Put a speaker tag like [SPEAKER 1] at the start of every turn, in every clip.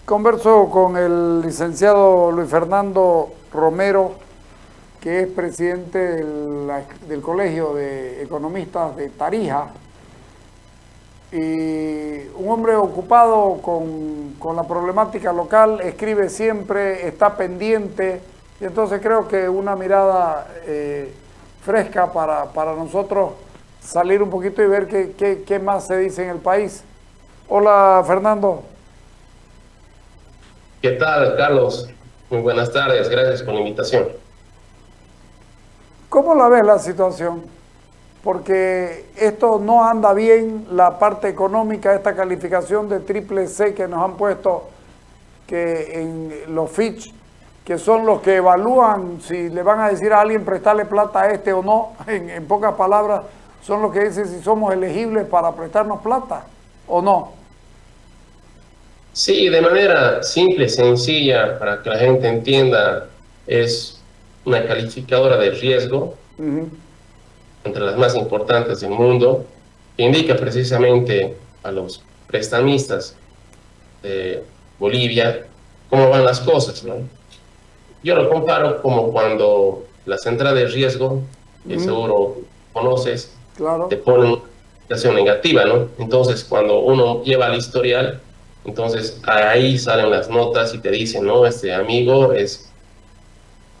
[SPEAKER 1] Converso con el licenciado Luis Fernando Romero, que es presidente del Colegio de Economistas de Tarija, y un hombre ocupado con la problemática local, escribe siempre, está pendiente, y entonces creo que una mirada fresca para nosotros salir un poquito y ver qué más se dice en el país. Hola, Fernando.
[SPEAKER 2] ¿Qué tal, Carlos? Muy buenas tardes, gracias por la invitación.
[SPEAKER 1] ¿Cómo la ves la situación? Porque esto no anda bien, la parte económica, esta calificación de triple C que nos han puesto que en los Fitch, que son los que evalúan si le van a decir a alguien prestarle plata a este o no, en pocas palabras, son los que dicen si somos elegibles para prestarnos plata o no.
[SPEAKER 2] Sí, de manera simple, sencilla, para que la gente entienda, es una calificadora de riesgo, entre las más importantes del mundo, que indica precisamente a los prestamistas de Bolivia cómo van las cosas, ¿no? Yo lo comparo como cuando la central de riesgo, que seguro conoces, te
[SPEAKER 1] Claro.
[SPEAKER 2] pone una calificación negativa, ¿no? Entonces, cuando uno lleva el historial, entonces ahí salen las notas y te dicen, no, este amigo es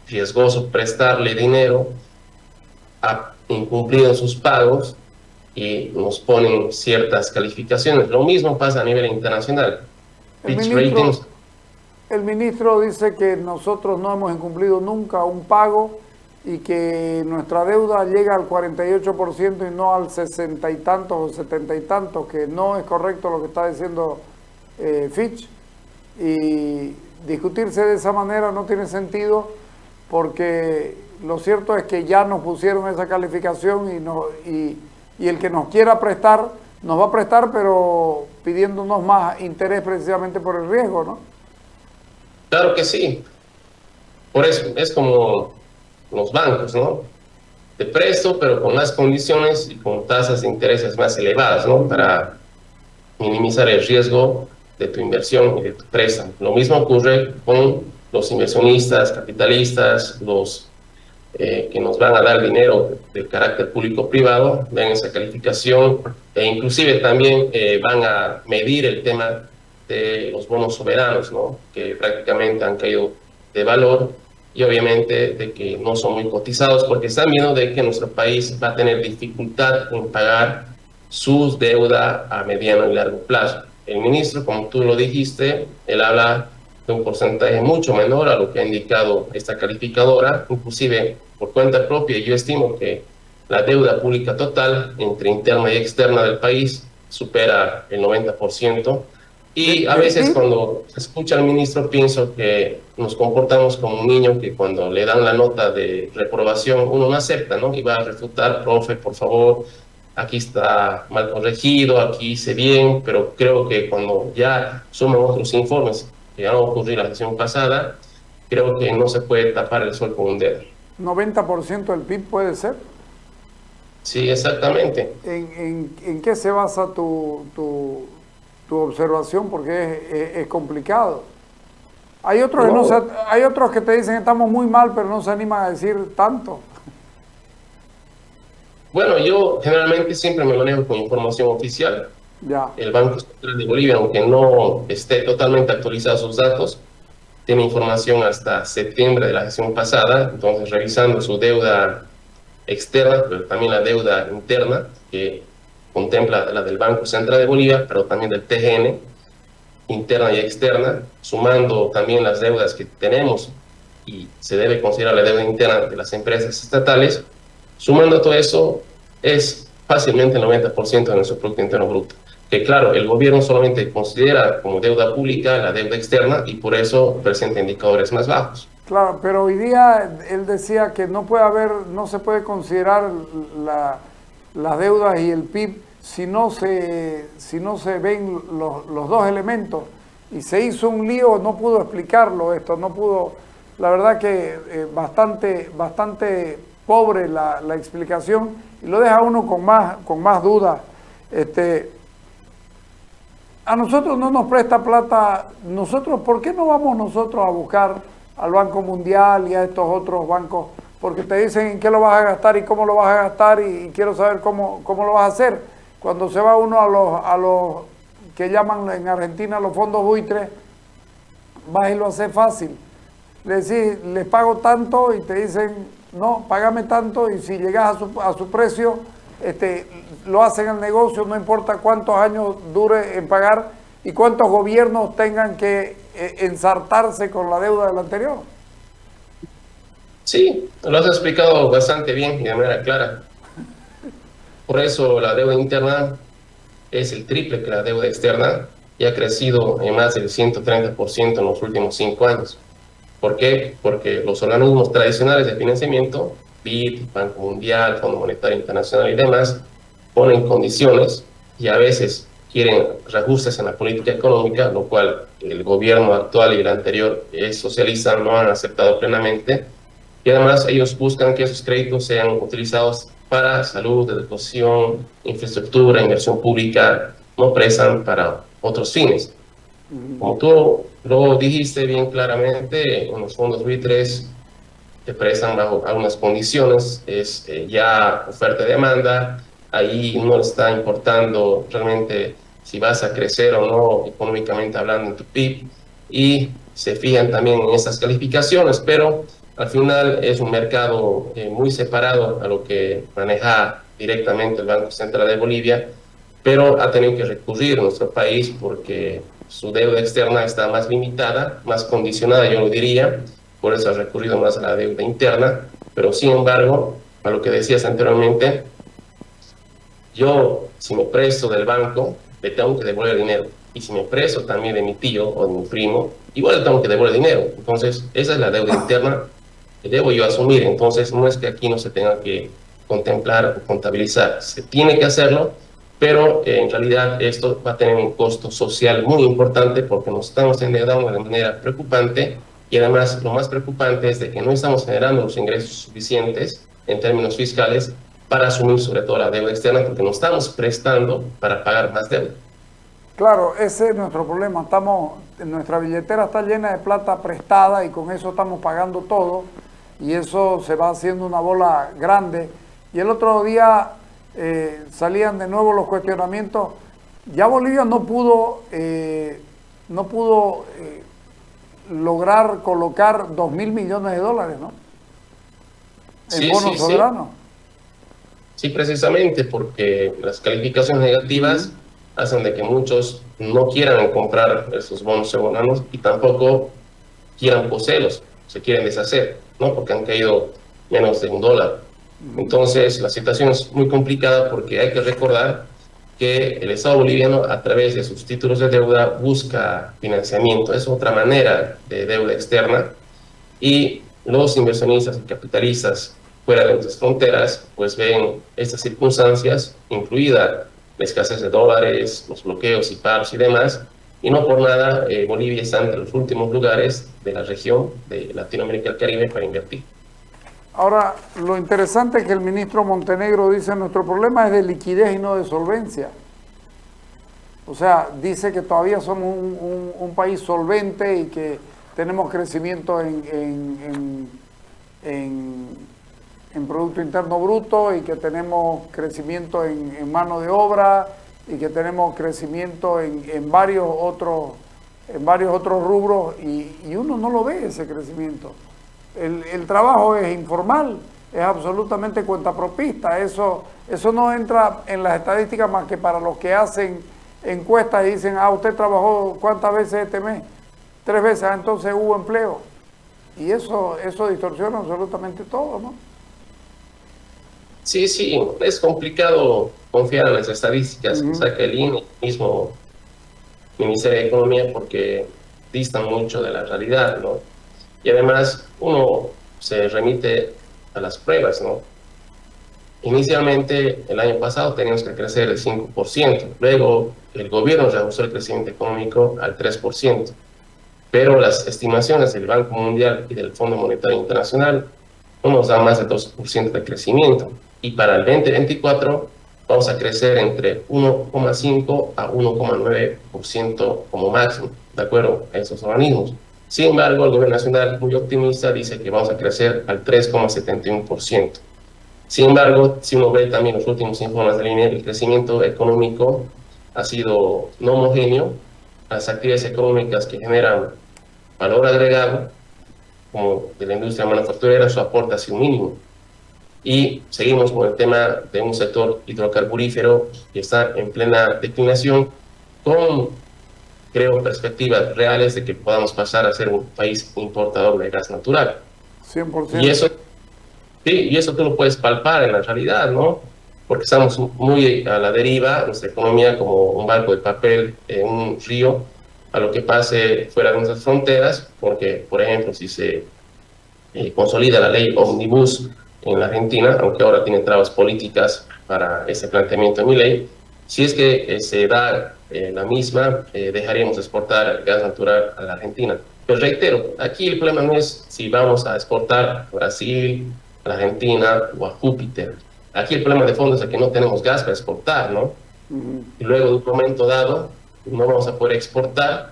[SPEAKER 2] riesgoso prestarle dinero, ha incumplido sus pagos y nos ponen ciertas calificaciones. Lo mismo pasa a nivel internacional.
[SPEAKER 1] El
[SPEAKER 2] Fitch
[SPEAKER 1] ministro,
[SPEAKER 2] Ratings.
[SPEAKER 1] el ministro dice que nosotros no hemos incumplido nunca un pago y que nuestra deuda llega al 48% y no al 60 y tantos o 70 y tantos, que no es correcto lo que está diciendo Fitch. Y discutirse de esa manera no tiene sentido porque lo cierto es que ya nos pusieron esa calificación y el que nos quiera prestar, nos va a prestar, pero pidiéndonos más interés precisamente por el riesgo, ¿no?
[SPEAKER 2] Claro que sí. Por eso es como los bancos, ¿no? Te presto, pero con las condiciones y con tasas de intereses más elevadas, ¿no? Para minimizar el riesgo de tu inversión y de tu préstamo. Lo mismo ocurre con los inversionistas, capitalistas, los que nos van a dar dinero de carácter público-privado, ven esa calificación e inclusive también van a medir el tema de los bonos soberanos, ¿no? Que prácticamente han caído de valor y obviamente de que no son muy cotizados porque están viendo de que nuestro país va a tener dificultad en pagar su deuda a mediano y largo plazo. El ministro, como tú lo dijiste, él habla de un porcentaje mucho menor a lo que ha indicado esta calificadora, inclusive por cuenta propia, yo estimo que la deuda pública total entre interna y externa del país supera el 90%. Y a
[SPEAKER 1] Del
[SPEAKER 2] veces
[SPEAKER 1] PIB.
[SPEAKER 2] cuando escucha al ministro pienso que nos comportamos como un niño que cuando le dan la nota de reprobación uno no acepta, ¿no? Y va a refutar, profe, por favor, aquí está mal corregido, aquí hice bien, pero creo que cuando ya suman otros informes que ya no ocurrió la sesión pasada, creo que no se puede tapar el sol con un dedo.
[SPEAKER 1] 90% del PIB puede ser.
[SPEAKER 2] Sí, exactamente.
[SPEAKER 1] ¿En qué se basa tu observación? Porque es complicado. Hay otros, que no se,
[SPEAKER 2] No,
[SPEAKER 1] hay otros que te dicen que estamos muy mal, pero no se animan a decir tanto.
[SPEAKER 2] bueno, yo generalmente siempre me manejo con información oficial.
[SPEAKER 1] Ya.
[SPEAKER 2] El Banco Central de Bolivia, aunque no esté totalmente actualizado sus datos, tiene información hasta septiembre de la sesión pasada, entonces revisando su deuda externa, pero también la deuda interna, que contempla la del Banco Central de Bolivia, pero también del TGN, interna y externa, sumando también las deudas que tenemos y se debe considerar la deuda interna de las empresas estatales, sumando todo eso es fácilmente el 90% de nuestro Producto Interno Bruto. Que claro, el gobierno solamente considera como deuda pública la deuda externa y por eso presenta indicadores más bajos.
[SPEAKER 1] Claro, pero hoy día él decía que no puede haber, no se puede considerar las deudas y el PIB si no se ven los dos elementos. Y se hizo un lío, no pudo explicarlo esto, no pudo, la verdad que bastante pobre la explicación y lo deja uno con más dudas. A nosotros no nos presta plata. Nosotros, ¿por qué no vamos nosotros a buscar al Banco Mundial y a estos otros bancos? Porque te dicen en qué lo vas a gastar y cómo lo vas a gastar y quiero saber cómo lo vas a hacer. Cuando se va uno a los que llaman en Argentina los fondos buitres, vas y lo hace fácil. Le decís, les pago tanto y te dicen, no, págame tanto, y si llegas a su precio, lo hacen el negocio, no importa cuántos años dure en pagar y cuántos gobiernos tengan que ensartarse con la deuda del anterior.
[SPEAKER 2] Sí, lo has explicado bastante bien y de manera clara. Por eso la deuda interna es el triple que la deuda externa y ha crecido en más del 130% en los últimos 5 años. ¿Por qué? Porque los organismos tradicionales de financiamiento, BID, Banco Mundial, Fondo Monetario Internacional y demás, ponen condiciones y a veces quieren reajustes en la política económica, lo cual el gobierno actual y el anterior socialista no han aceptado plenamente. Y además ellos buscan que esos créditos sean utilizados para salud, educación, infraestructura, inversión pública, no prestan para otros fines. Como tú lo dijiste bien claramente, en los fondos buitres te prestan bajo algunas condiciones, es ya oferta y demanda, ahí no está importando realmente si vas a crecer o no económicamente hablando en tu PIB, y se fijan también en esas calificaciones, pero al final es un mercado muy separado a lo que maneja directamente el Banco Central de Bolivia, pero ha tenido que recurrir a nuestro país porque su deuda externa está más limitada, más condicionada, yo lo diría, por eso ha recurrido más a la deuda interna, pero sin embargo, a lo que decías anteriormente, yo si me presto del banco, le tengo que devolver dinero, y si me presto también de mi tío o de mi primo, igual le tengo que devolver dinero. Entonces, esa es la deuda interna que debo yo asumir. Entonces, no es que aquí no se tenga que contemplar o contabilizar, se tiene que hacerlo, pero en realidad esto va a tener un costo social muy importante porque nos estamos endeudando de manera preocupante, y además lo más preocupante es de que no estamos generando los ingresos suficientes en términos fiscales para asumir sobre todo la deuda externa, porque nos estamos prestando para pagar más deuda.
[SPEAKER 1] Claro, ese es nuestro problema. Nuestra billetera está llena de plata prestada y con eso estamos pagando todo y eso se va haciendo una bola grande. Y el otro día salían de nuevo los cuestionamientos. Ya Bolivia no pudo lograr colocar $2.000 millones, ¿no? En bonos soberanos.
[SPEAKER 2] Sí, precisamente porque las calificaciones negativas hacen de que muchos no quieran comprar esos bonos soberanos y tampoco quieran poseerlos, se quieren deshacer, ¿no? Porque han caído menos de $1. Entonces, la situación es muy complicada porque hay que recordar que el Estado boliviano, a través de sus títulos de deuda, busca financiamiento. Es otra manera de deuda externa, y los inversionistas y capitalistas fuera de nuestras fronteras pues ven estas circunstancias, incluida la escasez de dólares, los bloqueos y paros y demás, y no por nada Bolivia está entre los últimos lugares de la región de Latinoamérica y el Caribe para invertir.
[SPEAKER 1] Ahora, lo interesante es que el ministro Montenegro dice nuestro problema es de liquidez y no de solvencia. O sea, dice que todavía somos un país solvente y que tenemos crecimiento en Producto Interno Bruto y que tenemos crecimiento en mano de obra y que tenemos crecimiento en varios otros rubros y uno no lo ve ese crecimiento. El trabajo es informal, es absolutamente cuentapropista, eso no entra en las estadísticas más que para los que hacen encuestas y dicen, usted trabajó ¿cuántas veces este mes? 3 veces, entonces hubo empleo. Y eso distorsiona absolutamente todo, ¿no?
[SPEAKER 2] Sí, es complicado confiar en las estadísticas que saca el INE, el mismo Ministerio de Economía, porque distan mucho de la realidad, ¿no? Y además uno se remite a las pruebas, ¿no? Inicialmente, el año pasado teníamos que crecer el 5%, luego el gobierno reajustó el crecimiento económico al 3%, pero las estimaciones del Banco Mundial y del Fondo Monetario Internacional no nos dan más de 2% de crecimiento, y para el 2024 vamos a crecer entre 1,5 a 1,9% como máximo, de acuerdo a esos organismos. Sin embargo, el gobierno nacional, muy optimista, dice que vamos a crecer al 3,71%. Sin embargo, si uno ve también los últimos informes del INE, el crecimiento económico ha sido no homogéneo. Las actividades económicas que generan valor agregado, como de la industria manufacturera, su aporte ha sido mínimo. Y seguimos con el tema de un sector hidrocarburífero que está en plena declinación, con, creo, perspectivas reales de que podamos pasar a ser un país importador de gas natural.
[SPEAKER 1] 100%.
[SPEAKER 2] Y eso, sí, y eso tú lo puedes palpar en la realidad, ¿no? Porque estamos muy a la deriva, nuestra economía como un barco de papel en un río, a lo que pase fuera de nuestras fronteras, porque, por ejemplo, si se consolida la ley Omnibus en la Argentina, aunque ahora tiene trabas políticas para ese planteamiento de mi ley, si es que se da la misma, dejaríamos de exportar gas natural a la Argentina. Pero reitero, aquí el problema no es si vamos a exportar a Brasil, a la Argentina o a Júpiter. Aquí el problema de fondo es que no tenemos gas para exportar, ¿no? Y luego de un momento dado no vamos a poder exportar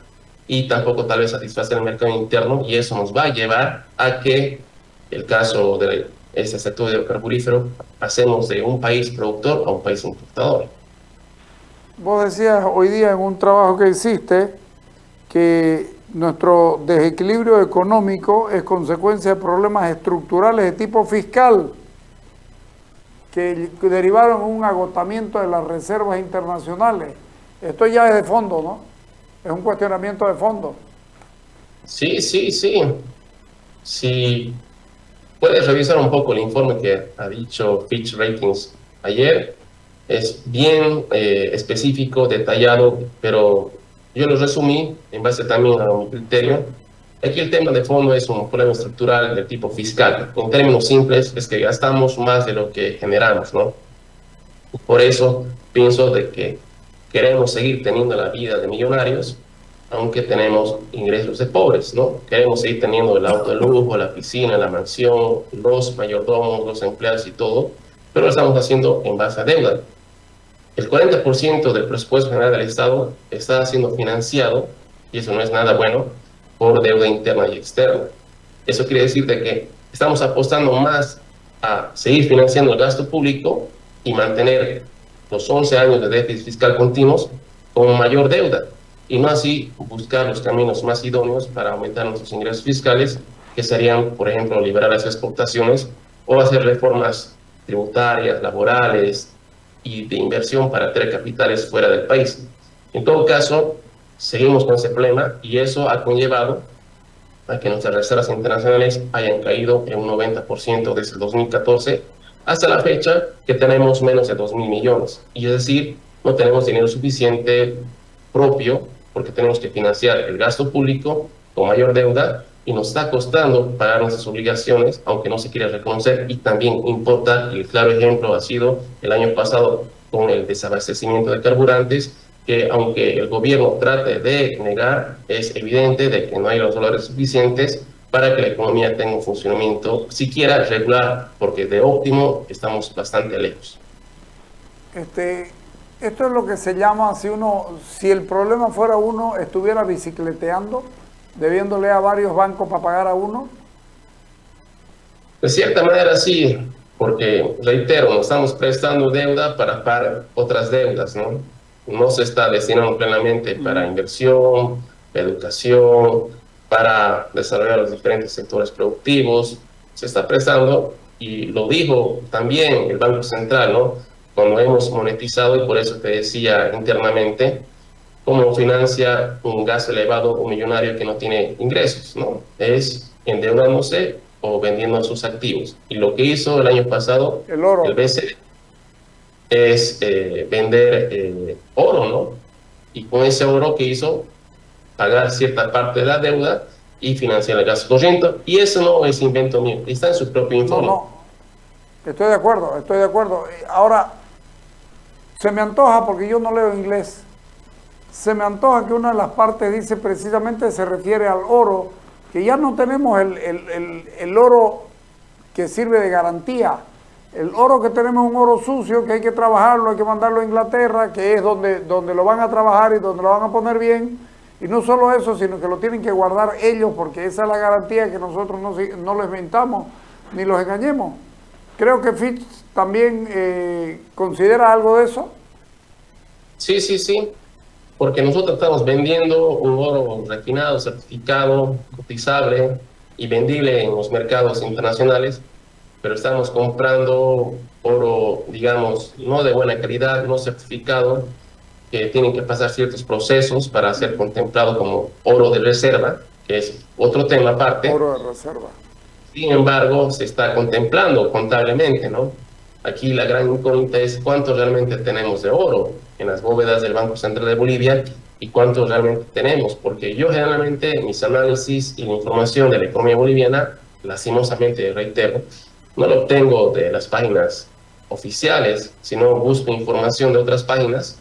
[SPEAKER 2] y tampoco tal vez satisfacer el mercado interno, y eso nos va a llevar a que el caso de este sector hidrocarburífero pasemos de un país productor a un país importador.
[SPEAKER 1] Vos decías hoy día en un trabajo que hiciste que nuestro desequilibrio económico es consecuencia de problemas estructurales de tipo fiscal que derivaron en un agotamiento de las reservas internacionales. Esto ya es de fondo, ¿no? Es un cuestionamiento de fondo.
[SPEAKER 2] Sí, sí, sí. Si puedes revisar un poco el informe que ha dicho Fitch Ratings ayer, es bien específico, detallado, pero yo lo resumí en base también a mi criterio. Aquí el tema de fondo es un problema estructural de tipo fiscal. En términos simples, es que gastamos más de lo que generamos, ¿no? Por eso pienso de que queremos seguir teniendo la vida de millonarios, aunque tenemos ingresos de pobres, ¿no? Queremos seguir teniendo el auto de lujo, la piscina, la mansión, los mayordomos, los empleados y todo, pero lo estamos haciendo en base a deuda. El 40% del presupuesto general del Estado está siendo financiado, y eso no es nada bueno, por deuda interna y externa. Eso quiere decir de que estamos apostando más a seguir financiando el gasto público y mantener los 11 años de déficit fiscal continuos con mayor deuda, y no así buscar los caminos más idóneos para aumentar nuestros ingresos fiscales, que serían, por ejemplo, liberar las exportaciones o hacer reformas tributarias, laborales y de inversión para traer capitales fuera del país. En todo caso, seguimos con ese problema, y eso ha conllevado a que nuestras reservas internacionales hayan caído en un 90% desde el 2014 hasta la fecha, que tenemos menos de 2.000 millones. Y es decir, no tenemos dinero suficiente propio porque tenemos que financiar el gasto público con mayor deuda, y nos está costando pagar nuestras obligaciones, aunque no se quiera reconocer. Y también importa, y el claro ejemplo ha sido el año pasado con el desabastecimiento de carburantes, que aunque el gobierno trate de negar, es evidente de que no hay los dólares suficientes para que la economía tenga un funcionamiento siquiera regular, porque de óptimo estamos bastante lejos.
[SPEAKER 1] Esto es lo que se llama, si el problema fuera uno estuviera bicicleteando, debiéndole a varios bancos para pagar a uno.
[SPEAKER 2] De cierta manera sí, porque, reitero, nos estamos prestando deuda para pagar otras deudas, ¿no? No se está destinando plenamente para inversión, educación, para desarrollar los diferentes sectores productivos. Se está prestando, y lo dijo también el Banco Central, ¿no? Cuando hemos monetizado, y por eso te decía internamente, cómo financia un gasto elevado un millonario que no tiene ingresos, ¿no? Es endeudándose o vendiendo sus activos. Y lo que hizo el año pasado
[SPEAKER 1] El oro.
[SPEAKER 2] el BCE es vender oro, ¿no? Y con ese oro que hizo, pagar cierta parte de la deuda y financiar el gasto corriente. Y eso no es invento mío, está en su propio informe.
[SPEAKER 1] No, estoy de acuerdo, estoy de acuerdo. Ahora, se me antoja, porque yo no leo inglés, se me antoja que una de las partes dice precisamente, se refiere al oro, que ya no tenemos el oro que sirve de garantía, El oro que tenemos es un oro sucio, que hay que trabajarlo, hay que mandarlo a Inglaterra, que es donde lo van a trabajar y donde lo van a poner bien. Y no solo eso, sino que lo tienen que guardar ellos, porque esa es la garantía que nosotros no les mentamos ni los engañemos. Creo que Fitch también considera algo de eso.
[SPEAKER 2] Sí, sí, sí, porque nosotros estamos vendiendo un oro refinado, certificado, cotizable y vendible en los mercados internacionales, pero estamos comprando oro, digamos, no de buena calidad, no certificado, que tienen que pasar ciertos procesos para ser contemplado como oro de reserva, que es otro tema aparte.
[SPEAKER 1] Oro de reserva.
[SPEAKER 2] Sin embargo, se está contemplando contablemente, ¿no? Aquí la gran incógnita es cuánto realmente tenemos de oro en las bóvedas del Banco Central de Bolivia y cuánto realmente tenemos, porque yo generalmente mis análisis y la información de la economía boliviana, lastimosamente, reitero, no lo obtengo de las páginas oficiales, sino busco información de otras páginas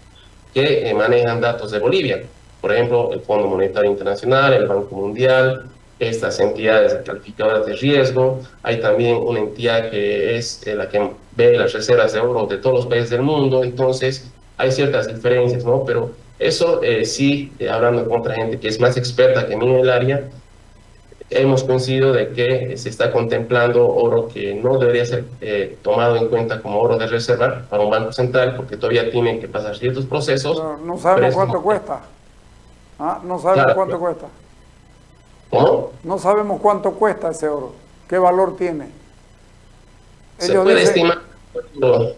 [SPEAKER 2] que manejan datos de Bolivia. Por ejemplo, el Fondo Monetario Internacional, el Banco Mundial, estas entidades calificadoras de riesgo. Hay también una entidad que es la que ve las reservas de oro de todos los países del mundo. Entonces, hay ciertas diferencias, ¿no? Pero eso sí, hablando con otra gente que es más experta que mí en el área, hemos coincidido de que se está contemplando oro que no debería ser tomado en cuenta como oro de reserva para un banco central, porque todavía tiene que pasar ciertos procesos.
[SPEAKER 1] No sabemos cuánto cuesta. No sabemos
[SPEAKER 2] claro,
[SPEAKER 1] cuánto cuesta.
[SPEAKER 2] ¿cómo?
[SPEAKER 1] No sabemos cuánto cuesta ese oro. ¿Qué valor tiene?
[SPEAKER 2] Se puede estimar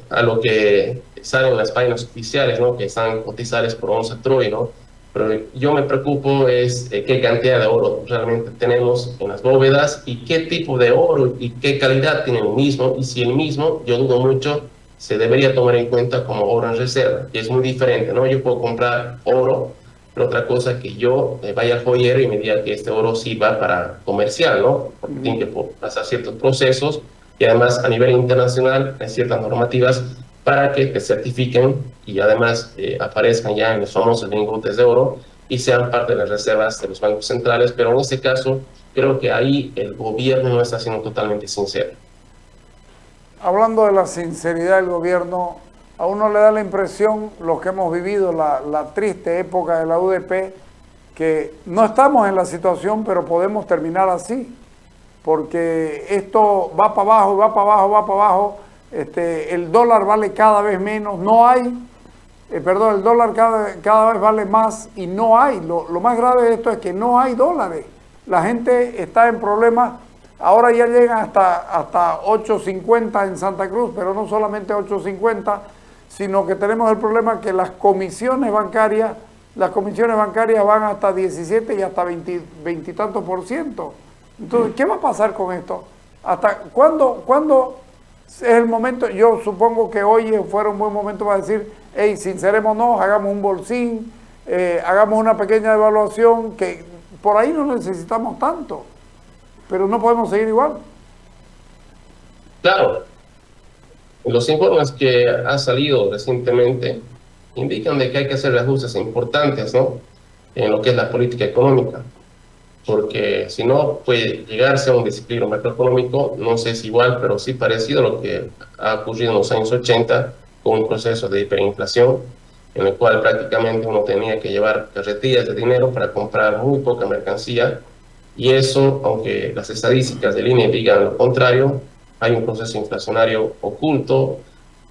[SPEAKER 2] a lo que salen en las páginas oficiales, ¿no? Que están cotizadas por onza Troy, ¿no? Pero yo me preocupo es qué cantidad de oro realmente tenemos en las bóvedas y qué tipo de oro y qué calidad tiene el mismo. Y si el mismo, yo dudo mucho, se debería tomar en cuenta como oro en reserva, que es muy diferente, ¿no? Yo puedo comprar oro, pero otra cosa que yo vaya al joyero y me diga que este oro sí va para comercial, ¿no? Porque tiene que pasar ciertos procesos y además a nivel internacional hay ciertas normativas para que te certifiquen y además aparezcan ya en los famosos lingotes de oro y sean parte de las reservas de los bancos centrales, pero en este caso creo que ahí el gobierno no está siendo totalmente sincero.
[SPEAKER 1] Hablando de la sinceridad del gobierno, a uno le da la impresión, los que hemos vivido la triste época de la UDP, que no estamos en la situación, pero podemos terminar así, porque esto va para abajo, va para abajo, va para abajo. El dólar vale cada vez menos, no hay, el dólar cada vez vale más y no hay. Lo más grave de esto es que no hay dólares. La gente está en problemas. Ahora ya llegan hasta 8.50 en Santa Cruz, pero no solamente 8.50, sino que tenemos el problema que las comisiones bancarias van hasta 17 y hasta 20 y tantos %. Entonces, ¿qué va a pasar con esto? ¿Hasta cuándo es el momento? Yo supongo que hoy fuera un buen momento para decir, hey, sincerémonos, hagamos un bolsín, hagamos una pequeña evaluación, que por ahí no necesitamos tanto, pero no podemos seguir igual.
[SPEAKER 2] Claro, los informes que han salido recientemente indican de que hay que hacer ajustes importantes, ¿no? En lo que es la política económica, porque si no puede llegarse a un desequilibrio macroeconómico, no sé si igual, pero sí parecido a lo que ha ocurrido en los años 80 con un proceso de hiperinflación, en el cual prácticamente uno tenía que llevar carretillas de dinero para comprar muy poca mercancía, y eso, aunque las estadísticas del INE digan lo contrario, hay un proceso inflacionario oculto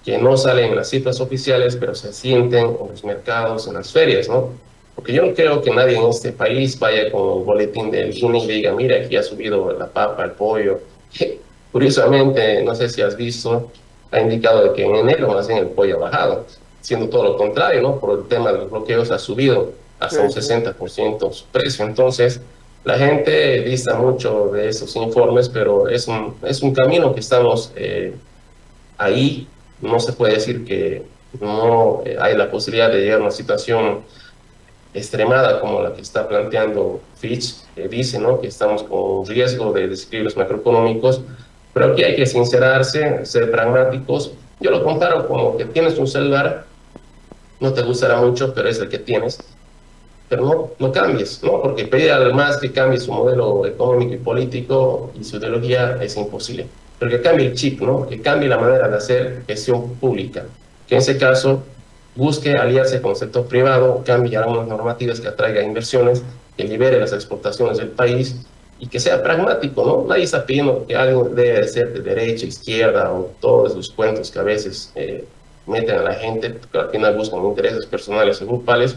[SPEAKER 2] que no sale en las cifras oficiales, pero se sienten en los mercados, en las ferias, ¿no? Porque yo no creo que nadie en este país vaya con el boletín del INE y diga, mira, aquí ha subido la papa, el pollo. Curiosamente, no sé si has visto, ha indicado de que en enero más bien el pollo ha bajado, siendo todo lo contrario, ¿no? Por el tema de los bloqueos ha subido hasta un 60% su precio. Entonces, la gente dista mucho de esos informes, pero es un camino que estamos ahí. No se puede decir que no hay la posibilidad de llegar a una situación extremada como la que está planteando Fitch, que dice, ¿no? Que estamos con riesgo de desequilibrios macroeconómicos, pero aquí hay que sincerarse, ser pragmáticos. Yo lo comparo como que tienes un celular, no te gustará mucho, pero es el que tienes, pero no cambies, ¿no? Porque pedir al más que cambie su modelo económico y político y su ideología es imposible. pero que cambie el chip, ¿no? Que cambie la manera de hacer gestión pública, que en ese caso busque aliarse con el sector privado, cambie algunas normativas que atraiga inversiones, que libere las exportaciones del país y que sea pragmático, ¿no? Nadie está pidiendo que algo debe de ser de derecha, izquierda o todos esos cuentos que a veces meten a la gente, porque al final buscan intereses personales o grupales,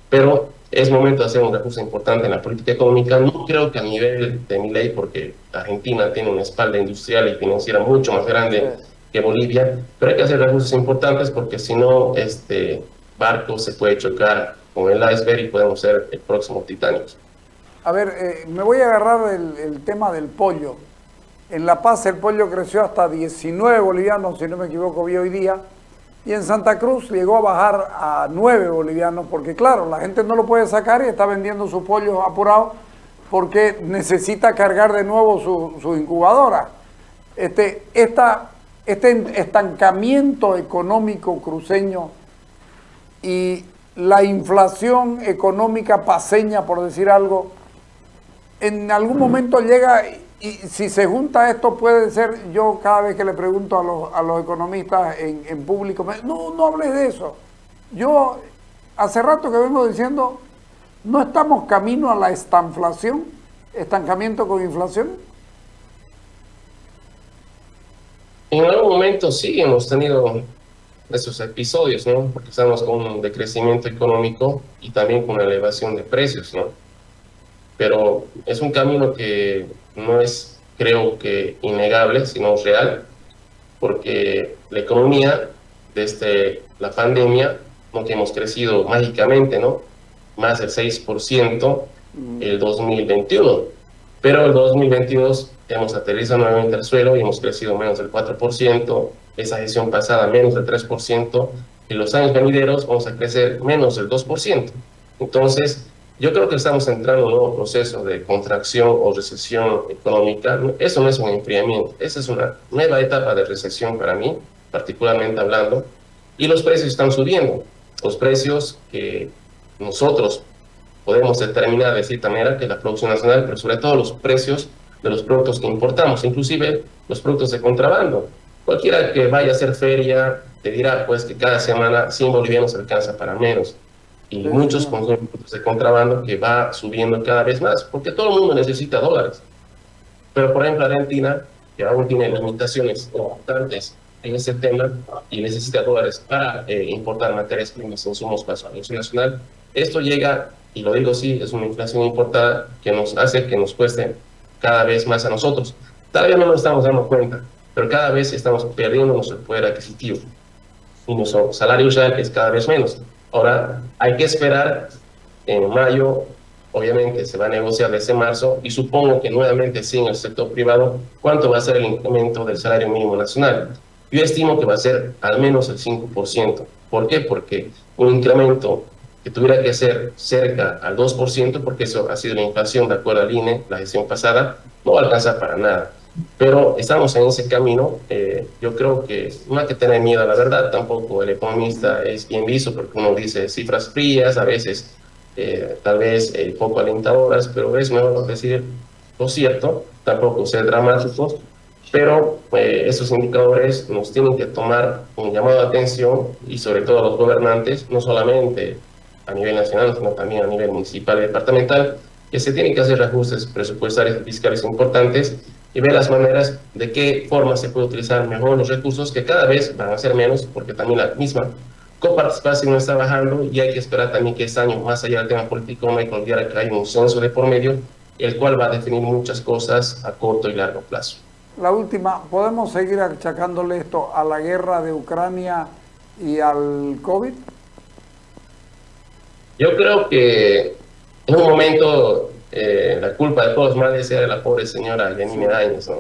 [SPEAKER 2] pero es momento de hacer un recurso importante en la política económica. No creo que a nivel de mi ley, porque Argentina tiene una espalda industrial y financiera mucho más grande que Bolivia, pero hay que hacer recursos importantes porque si no, este barco se puede chocar con el iceberg y podemos ser el próximo Titanic.
[SPEAKER 1] A ver, me voy a agarrar el tema del pollo. En La Paz el pollo creció hasta 19 bolivianos, si no me equivoco, vi hoy día. Y en Santa Cruz llegó a bajar a 9 bolivianos, porque claro, la gente no lo puede sacar y está vendiendo sus pollos apurados porque necesita cargar de nuevo su incubadora. Este estancamiento económico cruceño y la inflación económica paceña, por decir algo, en algún momento llega y si se junta esto puede ser, yo cada vez que le pregunto a los economistas en público, no hables de eso. Yo hace rato que vengo diciendo, ¿no estamos camino a la estanflación? ¿Estancamiento con inflación?
[SPEAKER 2] En algún momento sí hemos tenido esos episodios, ¿no? Porque estamos con un decrecimiento económico y también con una elevación de precios, ¿no? Pero es un camino que no es, creo que, innegable, sino real, porque la economía, desde la pandemia, no que hemos crecido mágicamente, ¿no? Más del 6% el 2021, pero el 2022 hemos aterrizado nuevamente al suelo y hemos crecido menos del 4%, esa gestión pasada menos del 3%, y los años venideros vamos a crecer menos del 2%. Entonces, yo creo que estamos entrando en un nuevo proceso de contracción o recesión económica. Eso no es un enfriamiento, esa es una nueva etapa de recesión para mí, particularmente hablando, y los precios están subiendo. Los precios que nosotros podemos determinar de cierta manera que la producción nacional, pero sobre todo los precios de los productos que importamos, inclusive los productos de contrabando. Cualquiera que vaya a hacer feria te dirá pues que cada semana 100 bolivianos alcanza para menos. Y muchos consumen productos de contrabando que va subiendo cada vez más, porque todo el mundo necesita dólares. Pero por ejemplo Argentina, que aún tiene limitaciones importantes en ese tema y necesita dólares para importar materias primas, insumos para su producción nacional, esto llega, y lo digo sí, es una inflación importada que nos hace que nos cueste cada vez más a nosotros. Todavía no nos estamos dando cuenta, pero cada vez estamos perdiendo nuestro poder adquisitivo y nuestro salario real es cada vez menos. Ahora, hay que esperar en mayo, obviamente se va a negociar desde marzo y supongo que nuevamente sí en el sector privado, ¿cuánto va a ser el incremento del salario mínimo nacional? Yo estimo que va a ser al menos el 5%. ¿Por qué? Porque un incremento que tuviera que ser cerca al 2%, porque eso ha sido la inflación de acuerdo al INE, la gestión pasada, no va a alcanzar para nada. Pero estamos en ese camino. Yo creo que no hay que tener miedo a la verdad, tampoco el economista es bien visto porque uno dice cifras frías, a veces tal vez poco alentadoras, pero es mejor decir lo cierto, tampoco ser dramáticos, pero esos indicadores nos tienen que tomar un llamado de atención y sobre todo a los gobernantes, no solamente a nivel nacional, sino también a nivel municipal y departamental, que se tienen que hacer ajustes presupuestarios y fiscales importantes y ver las maneras de qué forma se puede utilizar mejor los recursos, que cada vez van a ser menos, porque también la misma coparticipación está bajando y hay que esperar también que este año, más allá del tema político, me considera que hay un censo de por medio, el cual va a definir muchas cosas a corto y largo plazo.
[SPEAKER 1] La última, ¿podemos seguir achacándole esto a la guerra de Ucrania y al COVID?
[SPEAKER 2] Yo creo que en un momento la culpa de todos los males era de la pobre señora Yanine Áñez, ¿no?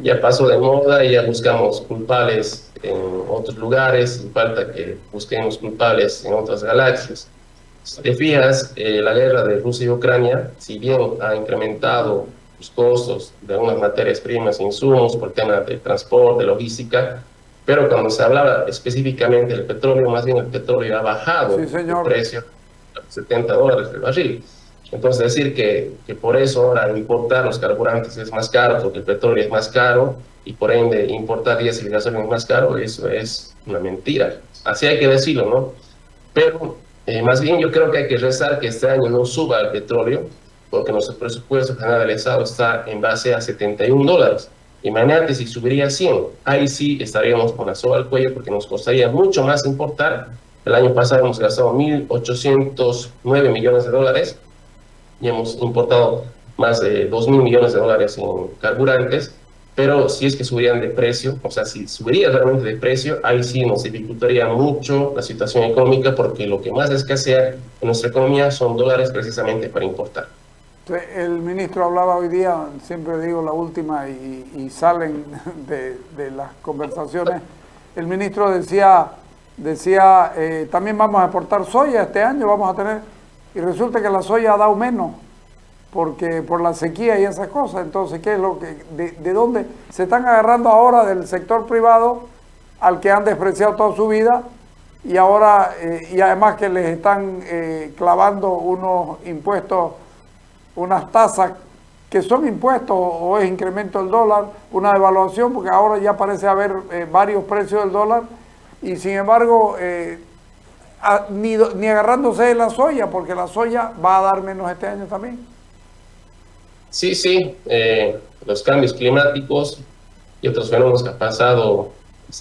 [SPEAKER 2] Ya pasó de moda y ya buscamos culpables en otros lugares y falta que busquemos culpables en otras galaxias. Si te fijas, la guerra de Rusia y Ucrania, si bien ha incrementado los costos de algunas materias primas e insumos por tema de transporte, logística, pero cuando se hablaba específicamente del petróleo, más bien el petróleo ha bajado
[SPEAKER 1] Sí, señor.
[SPEAKER 2] de precio a $70 el barril. Entonces decir que por eso ahora importar los carburantes es más caro, porque el petróleo es más caro, y por ende importar diésel y gasolina es más caro, eso es una mentira. Así hay que decirlo, ¿no? Pero más bien yo creo que hay que rezar que este año no suba el petróleo, porque nuestro presupuesto general del Estado está en base a $71. Imagínate si subiría a 100, ahí sí estaríamos con la soga al cuello, porque nos costaría mucho más importar. El año pasado hemos gastado 1.809 millones de dólares y hemos importado más de 2.000 millones de dólares en carburantes, pero si es que subieran de precio, o sea, si subiría realmente de precio, ahí sí nos dificultaría mucho la situación económica, porque lo que más escasea en nuestra economía son dólares precisamente para importar.
[SPEAKER 1] El ministro hablaba hoy día, siempre digo la última y salen de las conversaciones. El ministro decía también vamos a exportar soya este año, vamos a tener, y resulta que la soya ha dado menos, porque por la sequía y esas cosas. Entonces, ¿qué es lo que, de dónde se están agarrando ahora del sector privado al que han despreciado toda su vida? Y ahora, y además que les están clavando unos impuestos, unas tasas que son impuestos o es incremento del dólar, una devaluación, porque ahora ya parece haber varios precios del dólar, y sin embargo, ni agarrándose de la soya, porque la soya va a dar menos este año también.
[SPEAKER 2] Sí, sí, los cambios climáticos y otros fenómenos que han pasado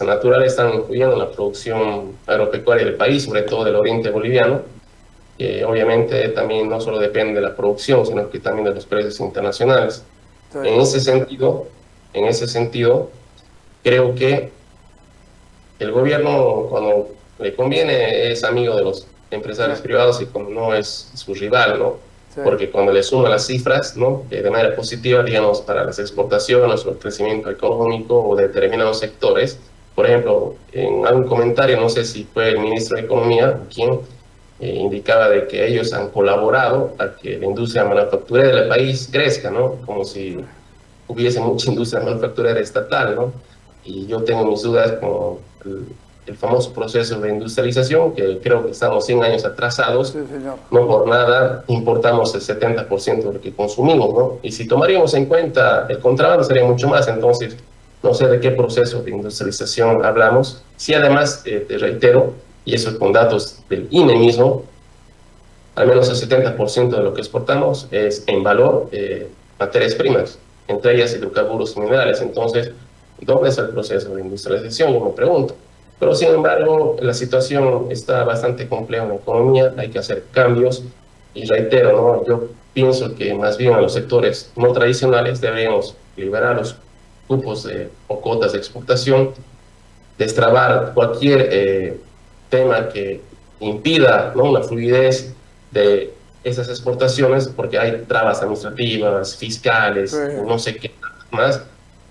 [SPEAKER 2] naturales están influyendo en la producción agropecuaria del país, sobre todo del oriente boliviano, que obviamente también no solo depende de la producción, sino que también de los precios internacionales. Sí. En ese sentido, creo que el gobierno, cuando le conviene, es amigo de los empresarios privados, y cuando no, es su rival, ¿no? Sí. Porque cuando le suma las cifras, ¿no?, de manera positiva, digamos, para las exportaciones o el crecimiento económico o de determinados sectores, por ejemplo, en algún comentario, no sé si fue el ministro de Economía quien indicaba de que ellos han colaborado a que la industria manufacturera del país crezca, ¿no?, como si hubiese mucha industria manufacturera estatal, ¿no? Y yo tengo mis dudas con el famoso proceso de industrialización, que creo que estamos 100 años atrasados. Sí, señor. No por nada importamos el 70% de lo que consumimos, ¿no? Y si tomaríamos en cuenta el contrabando, sería mucho más. Entonces, no sé de qué proceso de industrialización hablamos. Sí, además, te reitero, y eso con datos del INE mismo, al menos el 70% de lo que exportamos es en valor materias primas, entre ellas hidrocarburos y minerales. Entonces, ¿dónde es el proceso de industrialización? Yo me pregunto. Pero sin embargo, la situación está bastante compleja en la economía, hay que hacer cambios, y reitero, ¿no?, yo pienso que más bien a los sectores no tradicionales deberíamos liberar los cupos o cuotas de exportación, destrabar cualquier tema que impida, ¿no?, una fluidez de esas exportaciones, porque hay trabas administrativas, fiscales, sí, no sé qué más.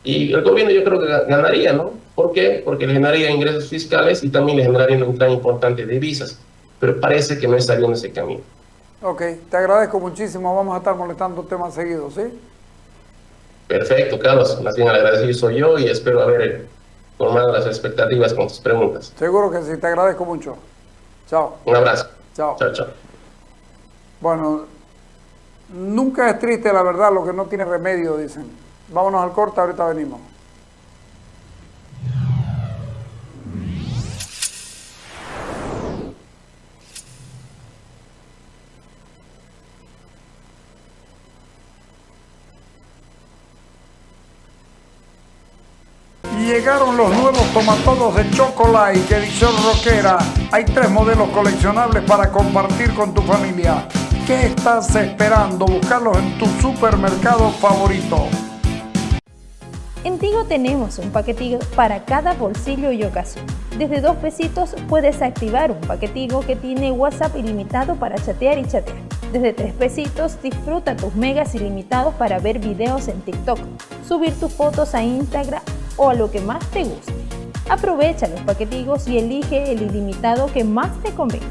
[SPEAKER 2] Y el gobierno yo creo que ganaría, ¿no? ¿Por qué? Porque le generaría ingresos fiscales y también le generaría un plan importante de divisas. Pero parece que no está bien ese camino.
[SPEAKER 1] Ok, te agradezco muchísimo. Vamos a estar molestando temas seguidos, ¿sí?
[SPEAKER 2] Perfecto, Carlos. Más bien agradecido soy yo y espero haber formado las expectativas con tus preguntas.
[SPEAKER 1] Seguro que sí, te agradezco mucho. Chao.
[SPEAKER 2] Un abrazo.
[SPEAKER 1] Chao.
[SPEAKER 2] Chao, chao.
[SPEAKER 1] Bueno, nunca es triste la verdad, lo que no tiene remedio, dicen. Vámonos al corte, ahorita venimos. Llegaron los nuevos tomatodos de Chocolate, edición rockera. Hay 3 modelos coleccionables para compartir con tu familia. ¿Qué estás esperando? Buscarlos en tu supermercado favorito.
[SPEAKER 3] En Tigo tenemos un paquetigo para cada bolsillo y ocasión. Desde 2 pesitos puedes activar un paquetigo que tiene WhatsApp ilimitado para chatear y chatear. Desde 3 pesitos disfruta tus megas ilimitados para ver videos en TikTok, subir tus fotos a Instagram o a lo que más te guste. Aprovecha los paquetigos y elige el ilimitado que más te convenga.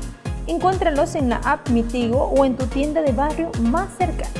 [SPEAKER 3] Encuéntralos en la app Mi Tigo o en tu tienda de barrio más cercana.